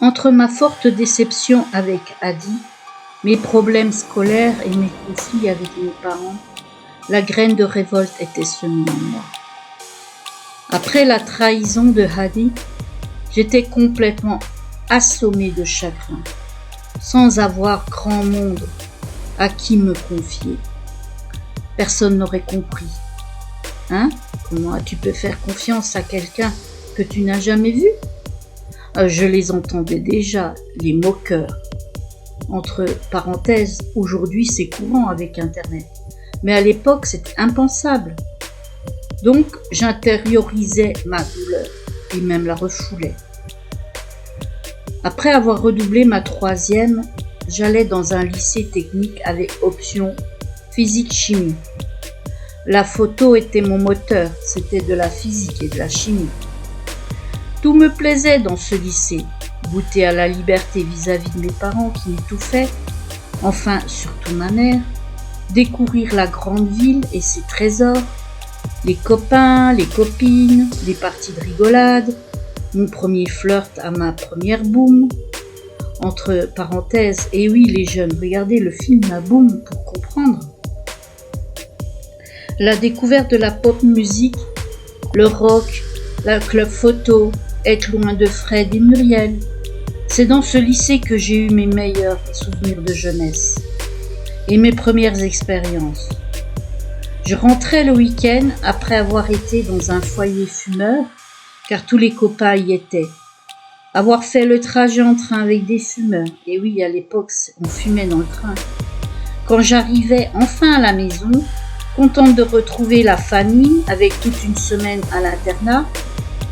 Entre ma forte déception avec Hadi, mes problèmes scolaires et mes conflits avec mes parents, la graine de révolte était semée en moi. Après la trahison de Hadi, j'étais complètement assommée de chagrin, sans avoir grand monde à qui me confier. Personne n'aurait compris. Hein? Comment tu peux faire confiance à quelqu'un que tu n'as jamais vu? Je les entendais déjà, les moqueurs. Entre parenthèses, aujourd'hui c'est courant avec Internet. Mais à l'époque c'était impensable. Donc j'intériorisais ma douleur et même la refoulais. Après avoir redoublé ma troisième, j'allais dans un lycée technique avec option physique-chimie. La photo était mon moteur, c'était de la physique et de la chimie. Tout me plaisait dans ce lycée, goûter à la liberté vis-à-vis de mes parents qui m'étouffaient, enfin surtout ma mère, découvrir la grande ville et ses trésors, les copains, les copines, les parties de rigolade, mon premier flirt à ma première boum. Entre parenthèses, et oui les jeunes, regardez le film La Boum pour comprendre. La découverte de la pop musique, le rock, la club photo, être loin de Fred et Muriel. C'est dans ce lycée que j'ai eu mes meilleurs souvenirs de jeunesse et mes premières expériences. Je rentrais le week-end après avoir été dans un foyer fumeur, car tous les copains y étaient. Avoir fait le trajet en train avec des fumeurs, et oui, à l'époque, on fumait dans le train. Quand j'arrivais enfin à la maison, contente de retrouver la famille avec toute une semaine à l'internat,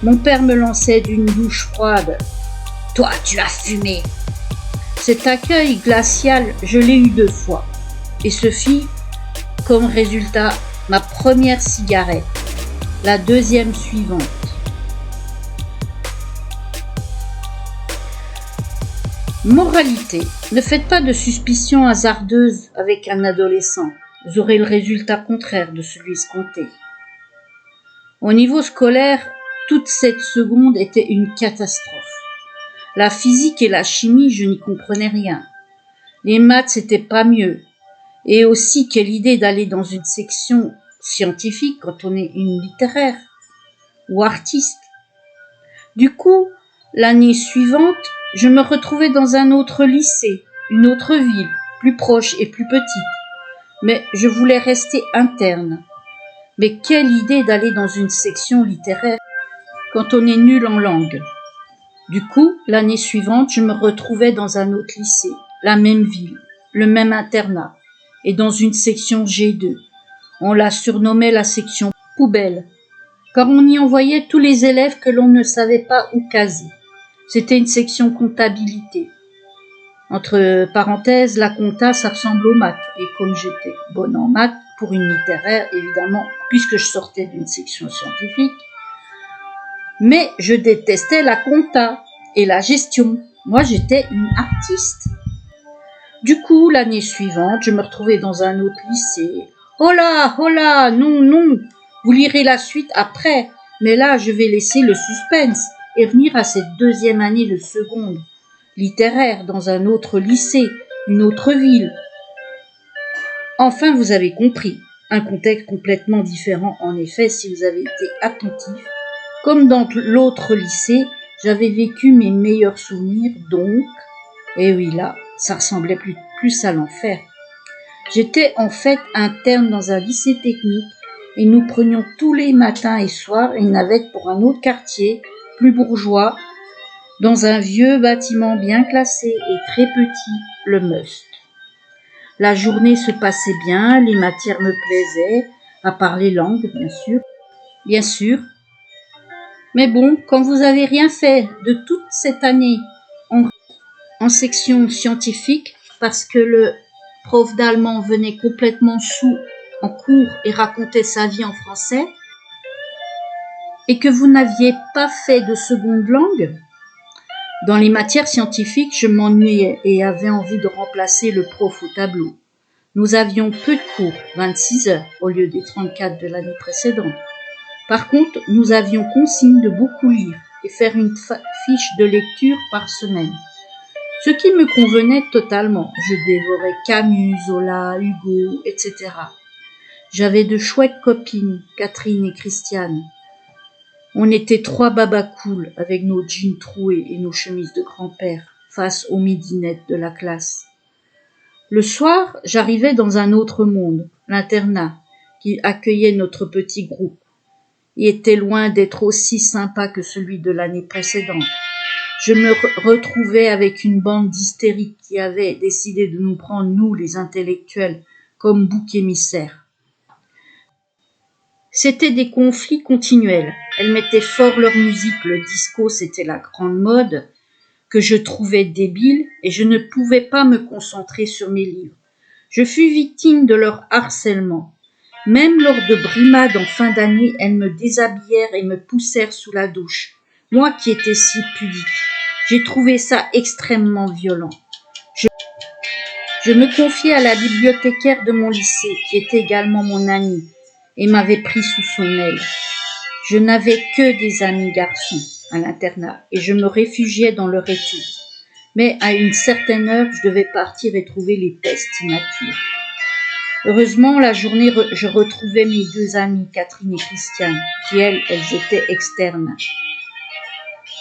mon père me lançait d'une douche froide. « Toi, tu as fumé !» Cet accueil glacial, je l'ai eu 2 fois. Et ce fit comme résultat ma première cigarette, la deuxième suivante. Moralité, ne faites pas de suspicions hasardeuses avec un adolescent. Vous aurez le résultat contraire de celui escompté. Au niveau scolaire, toute cette seconde était une catastrophe. La physique et la chimie, je n'y comprenais rien. Les maths, c'était pas mieux. Et aussi, quelle idée d'aller dans une section scientifique quand on est une littéraire ou artiste. Du coup, l'année suivante, je me retrouvais dans un autre lycée, une autre ville, plus proche et plus petite. Mais je voulais rester interne. Mais quelle idée d'aller dans une section littéraire quand on est nul en langue. Du coup, l'année suivante, je me retrouvais dans un autre lycée, la même ville, le même internat, et dans une section G2. On la surnommait la section poubelle, car on y envoyait tous les élèves que l'on ne savait pas où caser. C'était une section comptabilité. Entre parenthèses, la compta, ça ressemble aux maths. Et comme j'étais bonne en maths, pour une littéraire, évidemment, puisque je sortais d'une section scientifique, mais je détestais la compta et la gestion. Moi, j'étais une artiste. Du coup, l'année suivante, je me retrouvais dans un autre lycée. Oh là, non, vous lirez la suite après. Mais là, je vais laisser le suspense et venir à cette deuxième année de seconde littéraire dans un autre lycée, une autre ville. Enfin, vous avez compris. Un contexte complètement différent, en effet, si vous avez été attentif. Comme dans l'autre lycée, j'avais vécu mes meilleurs souvenirs, donc, et oui là, ça ressemblait plus à l'enfer. J'étais en fait interne dans un lycée technique et nous prenions tous les matins et soirs une navette pour un autre quartier, plus bourgeois, dans un vieux bâtiment bien classé et très petit, le Must. La journée se passait bien, les matières me plaisaient, à part les langues, bien sûr. Mais bon, quand vous avez rien fait de toute cette année en section scientifique, parce que le prof d'allemand venait complètement saoul en cours et racontait sa vie en français, et que vous n'aviez pas fait de seconde langue, dans les matières scientifiques, je m'ennuyais et avais envie de remplacer le prof au tableau. Nous avions peu de cours, 26 heures, au lieu des 34 de l'année précédente. Par contre, nous avions consigne de beaucoup lire et faire une fiche de lecture par semaine. Ce qui me convenait totalement. Je dévorais Camus, Zola, Hugo, etc. J'avais de chouettes copines, Catherine et Christiane. On était 3 babacools avec nos jeans troués et nos chemises de grand-père face aux midinettes de la classe. Le soir, j'arrivais dans un autre monde, l'internat, qui accueillait notre petit groupe. Il était loin d'être aussi sympa que celui de l'année précédente. Je me retrouvais avec une bande d'hystériques qui avaient décidé de nous prendre, nous les intellectuels, comme boucs émissaires. C'était des conflits continuels. Elles mettaient fort leur musique, le disco c'était la grande mode, que je trouvais débile et je ne pouvais pas me concentrer sur mes livres. Je fus victime de leur harcèlement. Même lors de brimades en fin d'année, elles me déshabillèrent et me poussèrent sous la douche. Moi qui étais si pudique. J'ai trouvé ça extrêmement violent. Je me confiais à la bibliothécaire de mon lycée, qui était également mon amie, et m'avait pris sous son aile. Je n'avais que des amis garçons à l'internat, et je me réfugiais dans leur étude. Mais à une certaine heure, je devais partir et trouver les pestes immatures. Heureusement, la journée, je retrouvais mes 2 amies, Catherine et Christiane, qui elles étaient externes.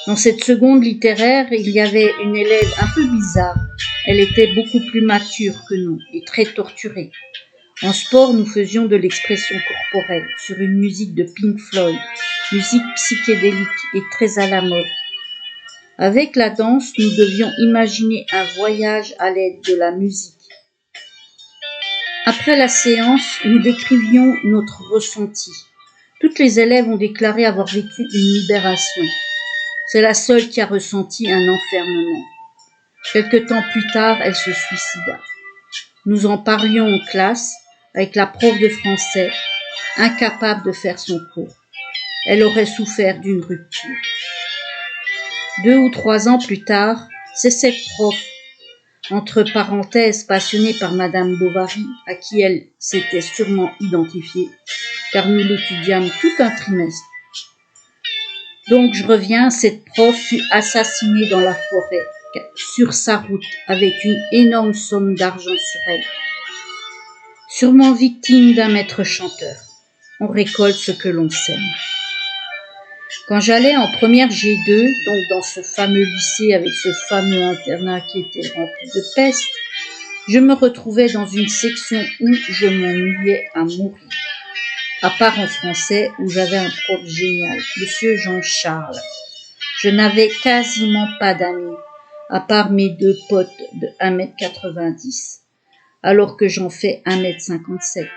Dans cette seconde littéraire, il y avait une élève un peu bizarre. Elle était beaucoup plus mature que nous et très torturée. En sport, nous faisions de l'expression corporelle sur une musique de Pink Floyd, musique psychédélique et très à la mode. Avec la danse, nous devions imaginer un voyage à l'aide de la musique. Après la séance, nous décrivions notre ressenti. Toutes les élèves ont déclaré avoir vécu une libération. C'est la seule qui a ressenti un enfermement. Quelque temps plus tard, elle se suicida. Nous en parlions en classe avec la prof de français, incapable de faire son cours. Elle aurait souffert d'une rupture. 2 ou 3 ans plus tard, c'est cette prof, entre parenthèses passionnée par Madame Bovary, à qui elle s'était sûrement identifiée, car nous l'étudiâmes tout un trimestre. Donc je reviens, cette prof fut assassinée dans la forêt, sur sa route, avec une énorme somme d'argent sur elle. Sûrement victime d'un maître chanteur. On récolte ce que l'on sème. Quand j'allais en première G2, donc dans ce fameux lycée avec ce fameux internat qui était rempli de peste, je me retrouvais dans une section où je m'ennuyais à mourir. À part en français où j'avais un prof génial, Monsieur Jean-Charles. Je n'avais quasiment pas d'amis, à part mes 2 potes de 1m90, alors que j'en fais 1m57.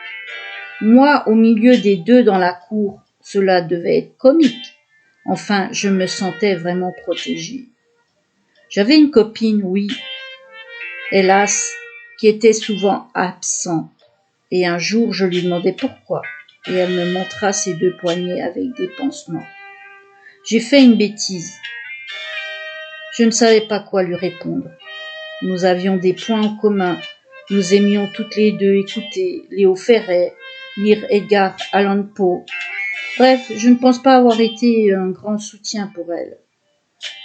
Moi, au milieu des 2 dans la cour, cela devait être comique. Enfin, je me sentais vraiment protégée. J'avais une copine, oui, hélas, qui était souvent absente. Et un jour, je lui demandais pourquoi. Et elle me montra ses 2 poignets avec des pansements. J'ai fait une bêtise. Je ne savais pas quoi lui répondre. Nous avions des points en commun. Nous aimions toutes les 2 écouter Léo Ferré, lire Edgar Allan Poe. Bref, je ne pense pas avoir été un grand soutien pour elle.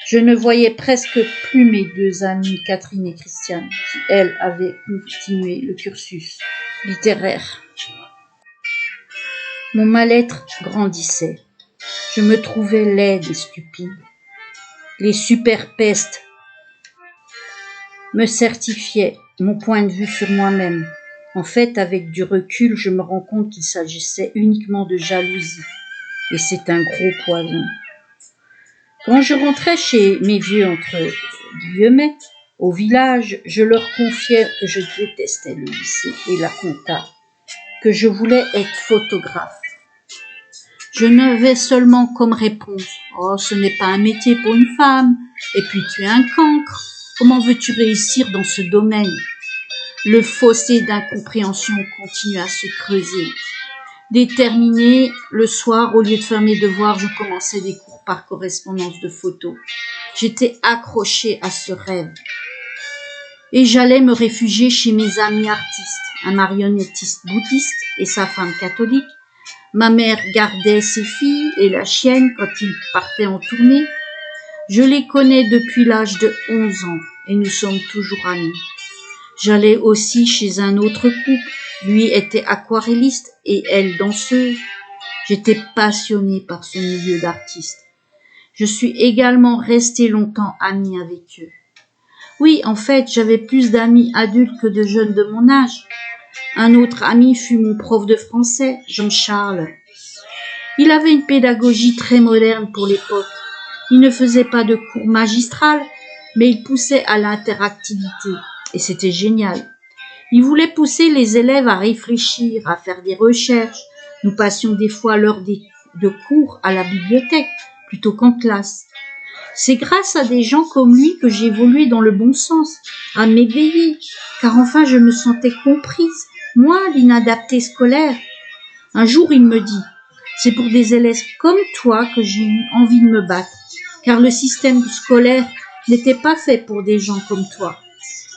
Je ne voyais presque plus mes 2 amies, Catherine et Christiane, qui, elles, avaient continué le cursus littéraire. Mon mal-être grandissait. Je me trouvais laide et stupide. Les superpestes me certifiaient mon point de vue sur moi-même. En fait, avec du recul, je me rends compte qu'il s'agissait uniquement de jalousie. Et c'est un gros poison. Quand je rentrais chez mes vieux, entre guillemets, au village, je leur confiais que je détestais le lycée et la compta, que je voulais être photographe. Je n'avais seulement comme réponse « Oh, ce n'est pas un métier pour une femme, et puis tu es un cancre. Comment veux-tu réussir dans ce domaine ?» Le fossé d'incompréhension continue à se creuser. Déterminée, le soir, au lieu de faire mes devoirs, je commençais des cours par correspondance de photos. J'étais accrochée à ce rêve. Et j'allais me réfugier chez mes amis artistes, un marionnettiste bouddhiste et sa femme catholique, Ma mère gardait ses filles et la chienne quand ils partaient en tournée. Je les connais depuis l'âge de 11 ans et nous sommes toujours amis. J'allais aussi chez un autre couple. Lui était aquarelliste et elle danseuse. J'étais passionnée par ce milieu d'artistes. Je suis également restée longtemps amie avec eux. Oui, en fait, j'avais plus d'amis adultes que de jeunes de mon âge. Un autre ami fut mon prof de français, Jean-Charles. Il avait une pédagogie très moderne pour l'époque. Il ne faisait pas de cours magistral, mais il poussait à l'interactivité. Et c'était génial. Il voulait pousser les élèves à réfléchir, à faire des recherches. Nous passions des fois l'heure de cours à la bibliothèque, plutôt qu'en classe. C'est grâce à des gens comme lui que j'ai évolué dans le bon sens, à m'éveiller, car enfin je me sentais comprise, moi, l'inadaptée scolaire. Un jour, il me dit, c'est pour des élèves comme toi que j'ai eu envie de me battre, car le système scolaire n'était pas fait pour des gens comme toi.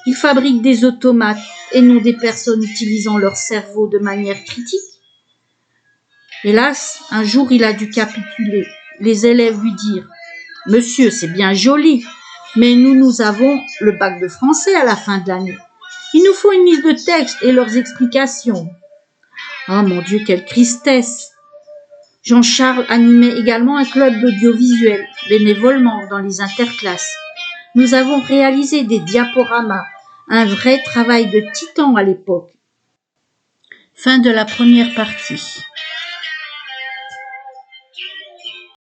Il fabrique des automates et non des personnes utilisant leur cerveau de manière critique. Hélas, un jour, il a dû capituler. Les élèves lui dirent, « Monsieur, c'est bien joli, mais nous avons le bac de français à la fin de l'année. Il nous faut une liste de textes et leurs explications. » Oh mon Dieu, quelle tristesse! Jean-Charles animait également un club d'audiovisuel, bénévolement dans les interclasses. Nous avons réalisé des diaporamas, un vrai travail de titan à l'époque. Fin de la première partie.